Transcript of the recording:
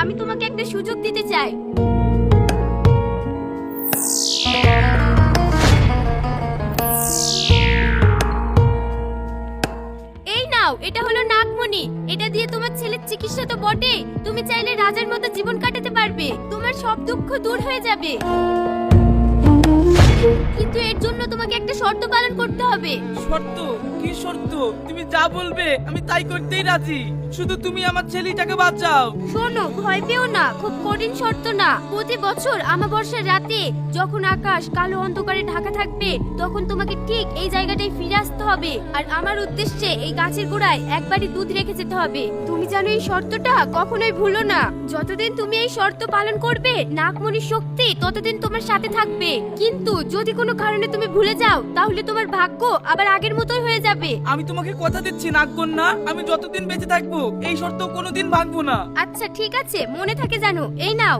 আমি তোমাকে একটা সুযোগ দিতে চাই। এই নাও, এটা হলো নাগমণি। এটা দিয়ে তোমার ছেলের চিকিৎসা তো বটে, তুমি চাইলে রাজার মতো জীবন কাটাতে পারবে। তোমার সব দুঃখ দূর হয়ে যাবে। কিন্তু এর জন্য তোমাকে একটা শর্ত পালন করতে হবে। শর্ত? কি শর্ত? তুমি যা বলবে আমি তাই করতেই রাজি, শুধু তুমি আমার ছেলেটাকে বাঁচাও। শোনো, ভয় পেও না, খুব কঠিন শর্ত না। প্রতি বছর আমাবস্যার রাতে যখন আকাশ কালো অন্ধকারে ঢাকা থাকবে, তখন তোমাকে ঠিক এই জায়গাটায় ফিরে আসতে হবে। আর আমার উদ্দেশ্যে এই গাছের গোড়ায় একবারই দুধ রেখে যেতে হবে। তুমি জানো এই শর্তটা কখনোই ভুলো না। যতদিন তুমি এই শর্ত পালন করবে, নাগমণির শক্তি ততদিন তোমার সাথে থাকবে। কিন্তু যদি কোনো কারণে তুমি ভুলে যাও, তাহলে তোমার ভাগ্য আবার আগের মতোই হয়ে যাবে। আমি তোমাকে কথা দিচ্ছি নাগকন্যা, আমি যতদিন বেঁচে থাকবো এই শর্ত কোনোদিন ভাঙবো না। আচ্ছা ঠিক আছে, মনে থাকে জানো। এই নাও।